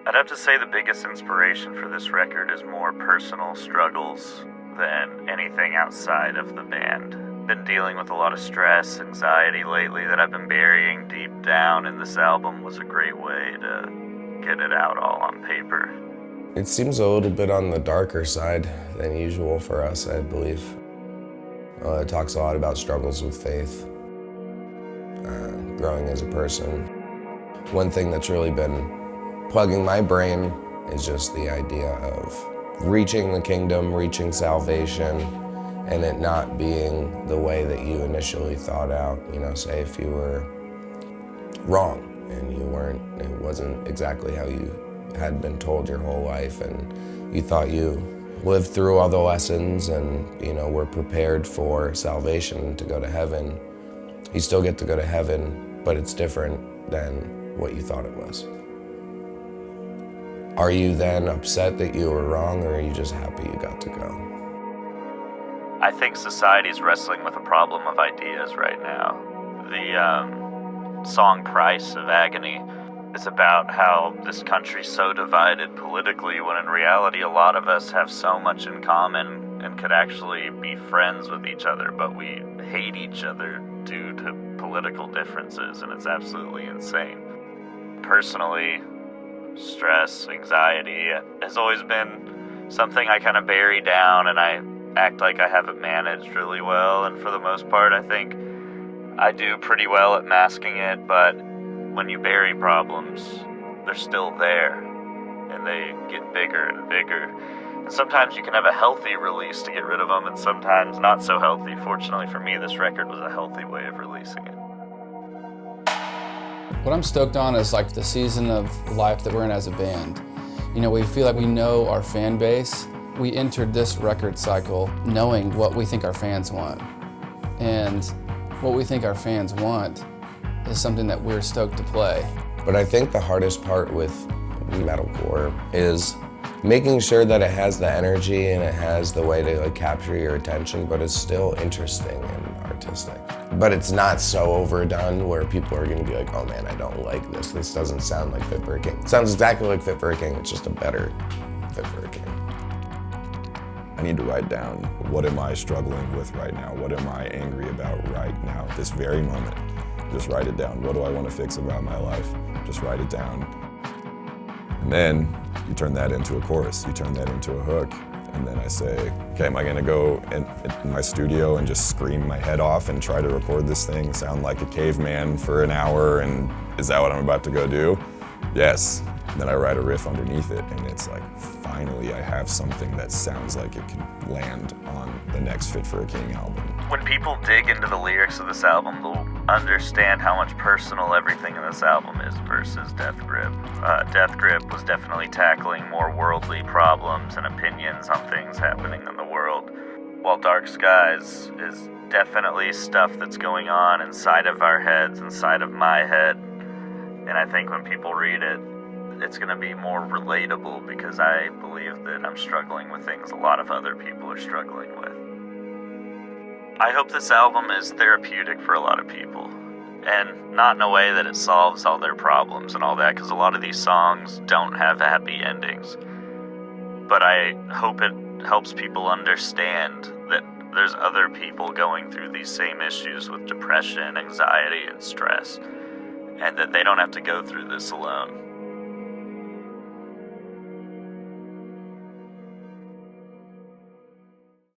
I'd have to say the biggest inspiration for this record is more personal struggles than anything outside of the band. Been dealing with a lot of stress, anxiety lately that I've been burying deep down, and this album was a great way to get it out all on paper. It seems a little bit on the darker side than usual for us, I believe. It talks a lot about struggles with faith, growing as a person. One thing that's really been plugging my brain is just the idea of reaching the kingdom, reaching salvation, and it not being the way that you initially thought out. You know, say if you were wrong and it wasn't exactly how you had been told your whole life, and you thought you lived through all the lessons and, you know, were prepared for salvation to go to heaven. You still get to go to heaven, but it's different than what you thought it was. Are you then upset that you were wrong, or are you just happy you got to go? I think society's wrestling with a problem of ideas right now. The song Price of Agony is about how this country's so divided politically, when in reality a lot of us have so much in common and could actually be friends with each other, but we hate each other due to political differences, and it's absolutely insane. Personally, stress, anxiety has always been something I kind of bury down, and I act like I haven't managed really well, and for the most part I think I do pretty well at masking it, but when you bury problems, they're still there, and they get bigger and bigger. And sometimes you can have a healthy release to get rid of them, and sometimes not so healthy. Fortunately for me, this record was a healthy way of releasing it. What I'm stoked on is like the season of life that we're in as a band. You know, we feel like we know our fan base. We entered this record cycle knowing what we think our fans want. And what we think our fans want is something that we're stoked to play. But I think the hardest part with metalcore is making sure that it has the energy and it has the way to capture your attention, but it's still interesting and artistic. But it's not so overdone where people are gonna be like, oh man, I don't like this. This doesn't sound like Fit for a King. It sounds exactly like Fit for a King, it's just a better Fit for a King. I need to write down, what am I struggling with right now? What am I angry about right now, this very moment? Just write it down. What do I want to fix about my life? Just write it down. And then you turn that into a chorus, you turn that into a hook. And then I say, okay, am I gonna go in my studio and just scream my head off and try to record this thing, sound like a caveman for an hour, and is that what I'm about to go do? Yes. And then I write a riff underneath it, and it's like, finally I have something that sounds like it can land on the next Fit for a King album. When people dig into the lyrics of this album, they'll understand how much personal everything in this album is versus Death Grip. Death Grip was definitely tackling more worldly problems and opinions on things happening in the world, while Dark Skies is definitely stuff that's going on inside of our heads, inside of my head. And I think when people read it, it's going to be more relatable, because I believe that I'm struggling with things a lot of other people are struggling with. I hope this album is therapeutic for a lot of people, and not in a way that it solves all their problems and all that, because a lot of these songs don't have happy endings. But I hope it helps people understand that there's other people going through these same issues with depression, anxiety, and stress, and that they don't have to go through this alone.